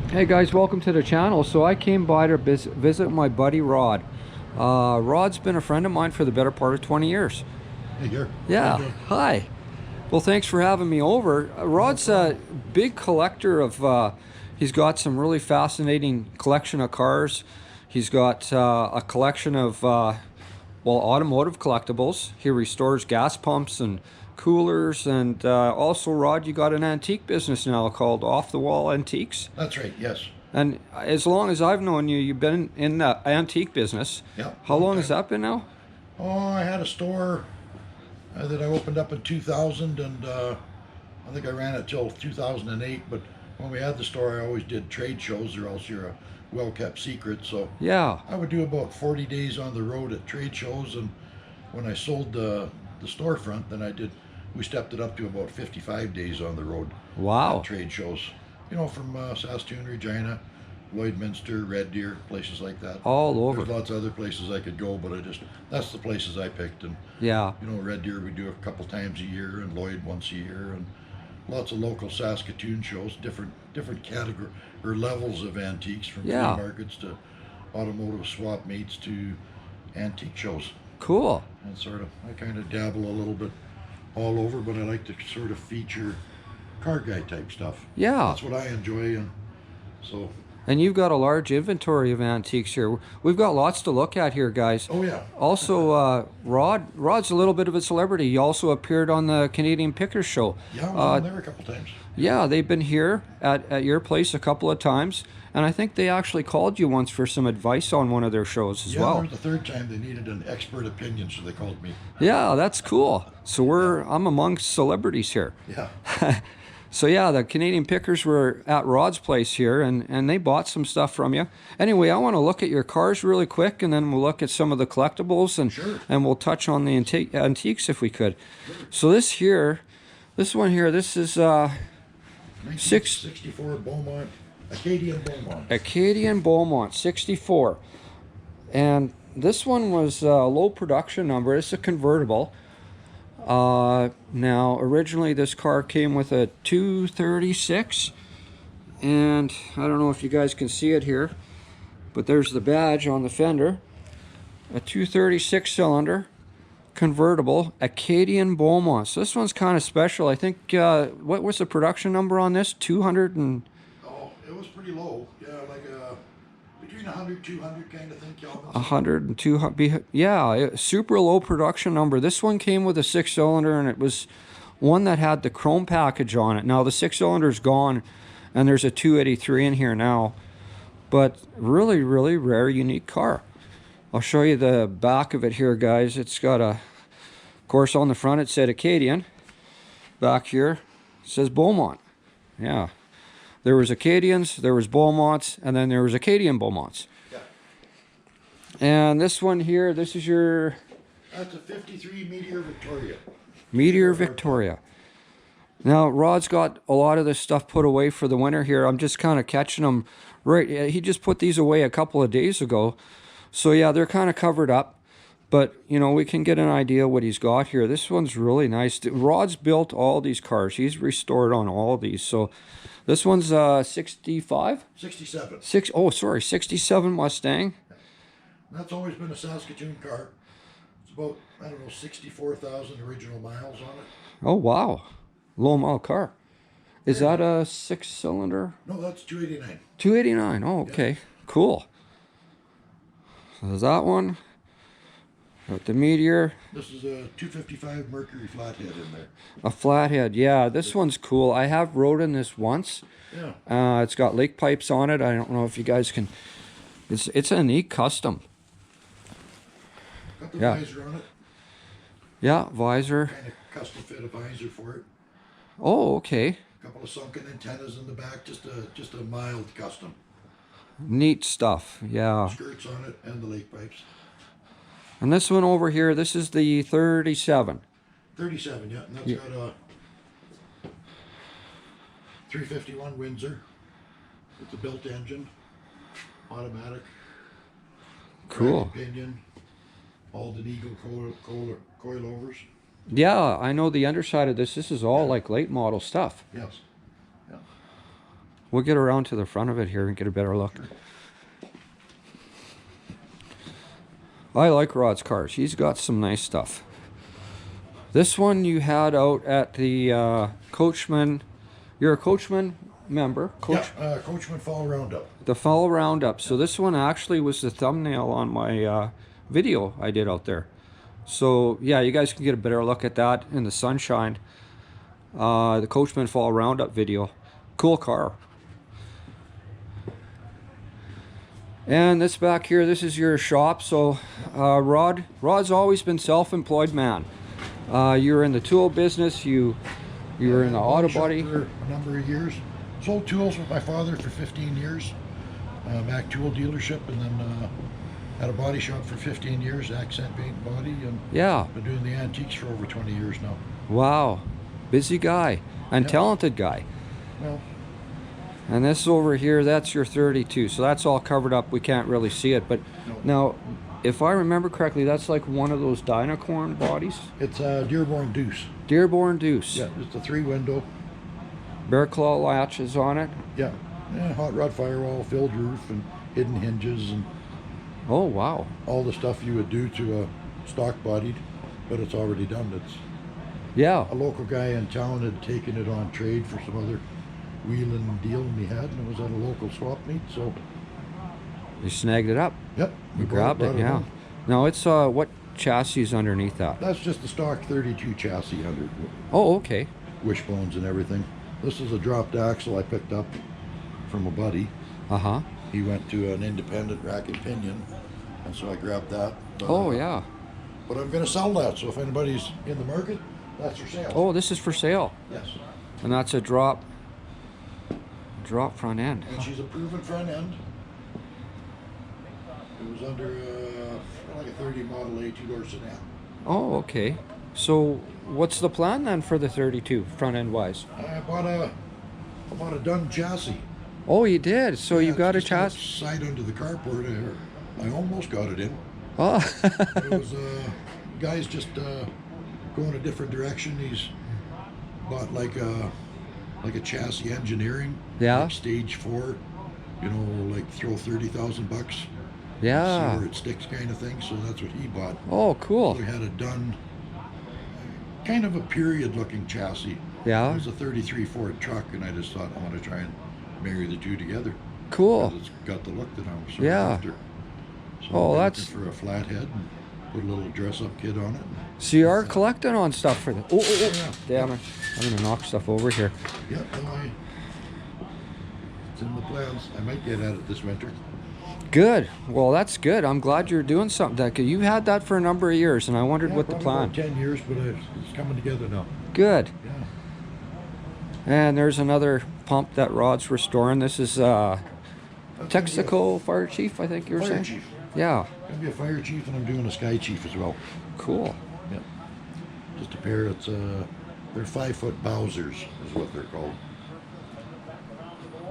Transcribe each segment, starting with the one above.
Hey guys, welcome to the channel. So I came by to visit my buddy Rod. Rod's been a friend of mine for the better part of 20 years. Hey, Gary. How you Yeah, doing? hi. Well, thanks for having me over. No Rod's a problem. big collector of, he's got some really fascinating collection of cars. He's got a collection of, well, automotive collectibles. He restores gas pumps and coolers. And also, Rod, you got an antique business now called Off the Wall Antiques. That's right. Yes. And as long as I've known you, you've been in the antique business. Yeah. How Long long has time. that been now? Oh, I had a store that I opened up in 2000, and I think I ran it till 2008. But when we had the store, I always did trade shows, or else you're a well-kept secret. So Yeah. I would do about 40 days on the road at trade shows, and when I sold the storefront, then we stepped it up to about 55 days on the road at Wow. trade shows. From Saskatoon, Regina, Lloydminster, Red Deer, places like that. All over. There's lots of other places I could go, but that's the places I picked. And Yeah. Red Deer we do a couple times a year, and Lloyd once a year, and lots of local Saskatoon shows, different category or levels of antiques, from flea Yeah. markets to automotive swap meets to antique shows. Cool. And I kind of dabble a little bit all over, but I like to sort of feature car guy type stuff. Yeah. That's what I enjoy, and so. And you've got a large inventory of antiques here. We've got lots to look at here, guys. Oh yeah. Also, Rod's a little bit of a celebrity. He also appeared on the Canadian Pickers show. Yeah, I was on there a couple times. Yeah, they've been here at your place a couple of times, and I think they actually called you once for some advice on one of their shows as Yeah, well. there was the third time they needed an expert opinion, so they called me. Yeah, that's cool. So I'm amongst celebrities here. Yeah. So yeah, the Canadian Pickers were at Rod's place here, and they bought some stuff from you. Anyway, I want to look at your cars really quick, and then we'll look at some of the collectibles, and Sure. and we'll touch on the antiques if we could. So this one here, this is 1964 Beaumont, Acadian Beaumont. Acadian Beaumont 64, and this one was a low production number. It's a convertible. Now, originally this car came with a 236, and I don't know if you guys can see it here, but there's the badge on the fender. A 236 cylinder, convertible, Acadian Beaumont. So this one's kind of special. I think, what was the production number on this? 200 and... Oh, it was pretty low. Yeah, like between 100, 200 kind of thing, Kelvin. 100 and 200, yeah, super low production number. This one came with a 6-cylinder, and it was one that had the chrome package on it. Now the 6-cylinder's gone, and there's a 283 in here now, but really, really rare, unique car. I'll show you the back of it here, guys. It's got of course, on the front it said Acadian. Back here it says Beaumont. Yeah. There was Acadians, there was Beaumonts, and then there was Acadian Beaumonts. Yeah. And this one here, this is your... That's a 53 Meteor Victoria. Meteor Victoria. Now, Rod's got a lot of this stuff put away for the winter here. I'm just kind of catching them right. He just put these away a couple of days ago. So yeah, they're kind of covered up. But, we can get an idea what he's got here. This one's really nice. Rod's built all these cars. He's restored on all these. So this one's 65? 67. 67 Mustang. That's always been a Saskatoon car. It's about, I don't know, 64,000 original miles on it. Oh, wow. Low mile car. Is that a 6-cylinder? No, that's 289. 289. Oh, okay. Yeah. Cool. So there's that one. Got the Meteor. This is a 255 Mercury flathead in there. A flathead, yeah. This one's cool. I have rode in this once. Yeah. It's got lake pipes on it. I don't know if you guys can... It's a neat custom. Got the visor on it. Yeah, visor. Kind of custom fit a visor for it. Oh, okay. A couple of sunken antennas in the back, just a mild custom. Neat stuff, yeah. Skirts on it and the lake pipes. And this one over here, this is the 37. 37, yeah, and that's got a 351 Windsor with the built engine, automatic. Cool. Pinion, Alden Eagle coilovers. Yeah, I know the underside of this. This is all like late model stuff. Yes. Yeah. We'll get around to the front of it here and get a better look. I like Rod's cars. He's got some nice stuff. This one you had out at the Coachman. You're a Coachman member? Yeah, Coachman Fall Roundup. The Fall Roundup. So this one actually was the thumbnail on my video I did out there. So yeah, you guys can get a better look at that in the sunshine. The Coachman Fall Roundup video. Cool car. And this back here, this is your shop. So Rod's always been self-employed man. You're in the tool business. You were in the auto body for a number of years. Sold tools with my father for 15 years. Mac tool dealership, and then had a body shop for 15 years, accent paint body, and yeah, been doing the antiques for over 20 years now. Wow, busy guy and talented guy. Well, and this over here, that's your 32, so that's all covered up. We can't really see it, but now, if I remember correctly, that's like one of those Dynacorn bodies. It's a Dearborn Deuce. Dearborn Deuce. Yeah, it's a 3-window. Bear claw latches on it. Yeah, hot rod firewall, filled roof, and hidden hinges, and oh wow, all the stuff you would do to a stock bodied, but it's already done. It's yeah. A local guy in town had taken it on trade for some other wheeling deal he had, and it was at a local swap meet, so you snagged it up. Yep, you grabbed it. Yeah. Now it's what chassis is underneath that? That's just the stock 32 chassis under. Oh, okay. Wishbones and everything. This is a dropped axle I picked up from a buddy. Uh-huh. He went to an independent rack and pinion, and so I grabbed that. Oh yeah. But I'm going to sell that, so if anybody's in the market, that's for sale. Oh, this is for sale. Yes. And that's a drop front end. And she's a proven front end. It was under like a 30 Model A 2-door sedan. Oh, okay. So what's the plan then for the 32 front end wise? I bought a done chassis. Oh, you did. So yeah, you got a just chassis. Side under the carport. I almost got it in. Oh. It was guy's just going a different direction. He's bought like a chassis engineering. Yeah. Like stage 4. You know, like throw $30,000. Yeah. See where it sticks, kind of thing. So that's what he bought. Oh, cool. We had it done. Kind of a period-looking chassis. Yeah. It was a 33 Ford truck, and I just thought I want to try and marry the two together. Cool. It's got the look that I'm so after. So oh, I'm that's looking for a flathead and put a little dress-up kit on it. So you are collecting on stuff for the. Oh, Yeah. damn it! I'm gonna knock stuff over here. Yeah, no, it's in the plans. I might get at it this winter. Good. Well, that's good. I'm glad you're doing something. That you had that for a number of years, and I wondered what the plan. About 10 years, but it's coming together now. Good. Yeah. And there's another pump that Rod's restoring. This is Texaco Fire Chief, I think you were saying. Fire chief. Yeah. Gonna be a fire chief, and I'm doing a sky chief as well. Cool. Yeah. Just a pair. It's they're 5-foot Bowsers is what they're called.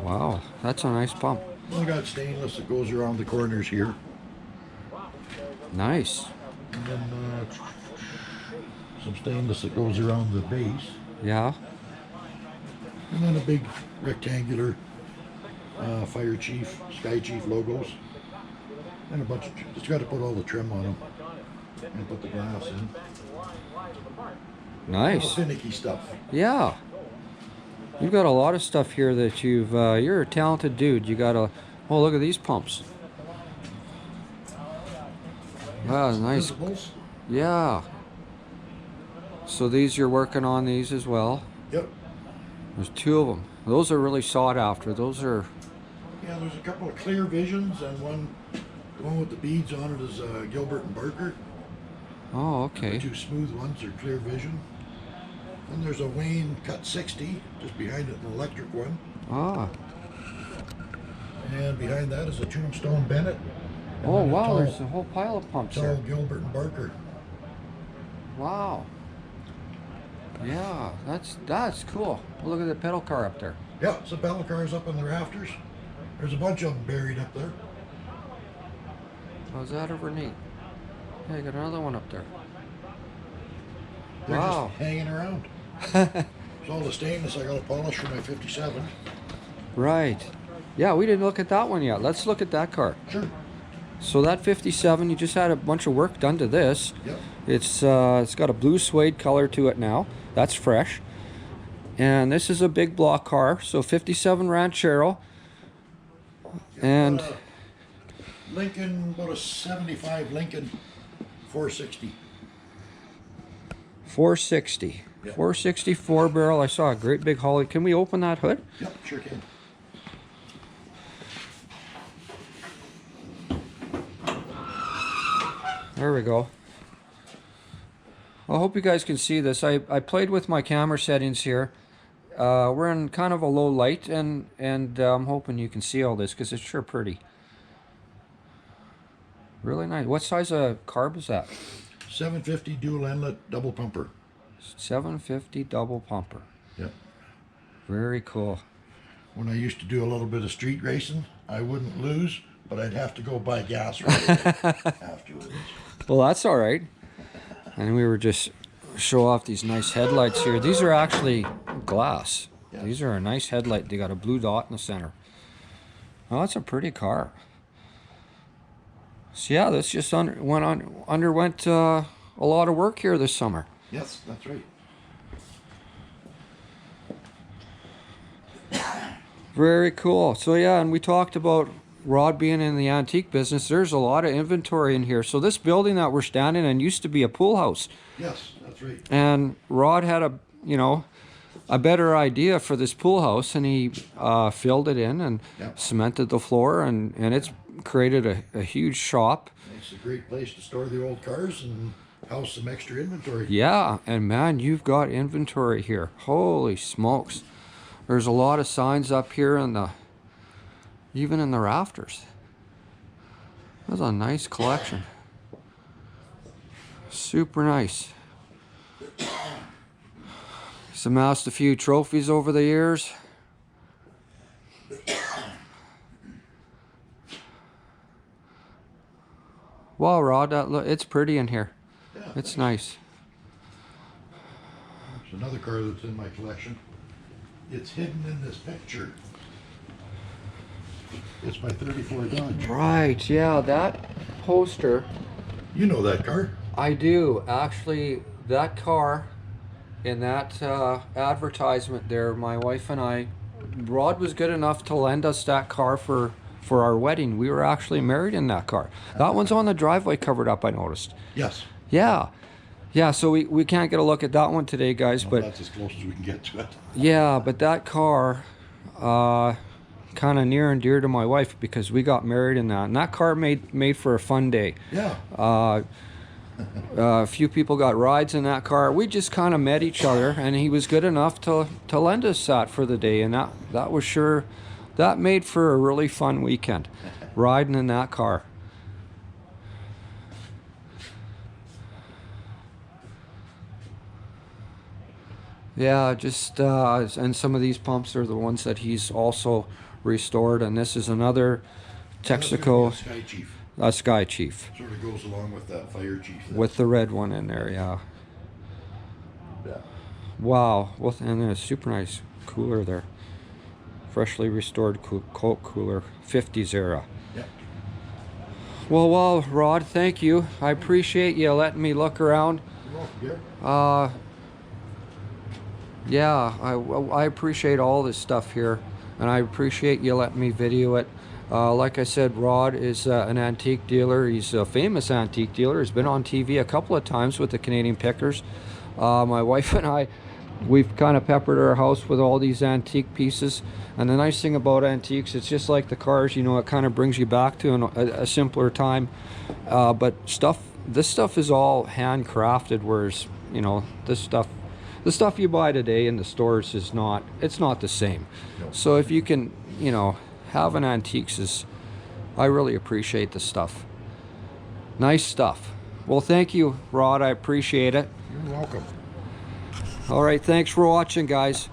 Wow, that's a nice pump. I got stainless that goes around the corners here, Nice. and then some stainless that goes around the base, Yeah. and then a big rectangular fire chief, sky chief logos, and a bunch of. Just got to put all the trim on them and put the glass in. Nice. Finicky stuff. Yeah. You've got a lot of stuff here that you've. You're a talented dude. You got a. Oh, look at these pumps. Wow, nice. Visibles. Yeah. So these you're working on these as well. Yep. There's 2 of them. Those are really sought after. Those are. Yeah, there's a couple of clear visions, and the one with the beads on it is Gilbert and Barker. Oh, okay. The 2 smooth ones are clear vision. Then there's a Wayne Cut 60, just behind it, an electric one. Ah. And behind that is a Tombstone Bennett. And Oh then a wow, tall, there's a whole pile of pumps tall here. Gilbert and Barker. Wow. Yeah, that's cool. Look at the pedal car up there. Yeah, some pedal cars up on the rafters. There's a bunch of them buried up there. How's that over neat? Yeah, you got another one up there. They're Wow. just hanging around. It's all the stainless I got to polish for my 57. Right. Yeah, we didn't look at that one yet. Let's look at that car. Sure. So that 57, you just had a bunch of work done to this. Yep. It's got a blue suede color to it now. That's fresh. And this is a big block car. So 57 Ranchero. And Lincoln, about a 75 Lincoln 460. 460. Yep. 460 4 barrel. I saw a great big Holly. Can we open that hood? Yep, sure can. There we go. I hope you guys can see this. I played with my camera settings here. We're in kind of a low light, and I'm hoping you can see all this because it's sure pretty. Really nice. What size of carb is that? 750 dual inlet double pumper. 750 double pumper. Yep. Very cool. When I used to do a little bit of street racing, I wouldn't lose, but I'd have to go buy gas right afterwards. Well, that's all right. And we were just show off these nice headlights here. These are actually glass. Yeah. These are a nice headlight. They got a blue dot in the center. Oh, that's a pretty car. So yeah, this just underwent a lot of work here this summer. Yes, that's right. Very cool. So yeah, and we talked about Rod being in the antique business. There's a lot of inventory in here. So this building that we're standing in used to be a pool house. Yes, that's right. And Rod had a better idea for this pool house, and he filled it in and Yep. cemented the floor, and it's created a huge shop. It's a great place to store the old cars and house some extra inventory. Yeah, and man, you've got inventory here. Holy smokes. There's a lot of signs up here even in the rafters. That's a nice collection. Super nice. He's amassed a few trophies over the years. Wow, Rod, it's pretty in here. Yeah, It's nice. there's another car that's in my collection. It's hidden in this picture. It's my 34 Dodge. Right, yeah, that poster. You know that car. I do. Actually, that car in that advertisement there, my wife and I, Rod was good enough to lend us that car for our wedding. We were actually married in that car. That one's on the driveway covered up, I noticed. Yes. Yeah. Yeah, so we can't get a look at that one today, guys, Well, but that's as close as we can get to it. yeah, but that car, kind of near and dear to my wife because we got married in that. And that car made for a fun day. Yeah. A few people got rides in that car. We just kind of met each other, and he was good enough to lend us that for the day, and that was sure, that made for a really fun weekend, riding in that car. Yeah, just and some of these pumps are the ones that he's also restored, and this is another Texaco, Sky Chief. a Sky Chief, Sort of goes along with that Fire Chief. with the red one in there. Yeah. Yeah. Wow. Well, and then a super nice cooler there, freshly restored Coke cooler, 50s era. Yeah. Well, Rod, thank you. I appreciate you letting me look around. You're welcome, Gary. Yeah, I appreciate all this stuff here, and I appreciate you letting me video it. Like I said, Rod is an antique dealer. He's a famous antique dealer. He's been on TV a couple of times with the Canadian Pickers. My wife and I, we've kind of peppered our house with all these antique pieces. And the nice thing about antiques, it's just like the cars, it kind of brings you back to a simpler time. But this stuff is all handcrafted, whereas, the stuff you buy today in the stores it's not the same. No. So if you can, have an antiques, I really appreciate the stuff. Nice stuff. Well, thank you, Rod. I appreciate it. You're welcome. All right, thanks for watching, guys.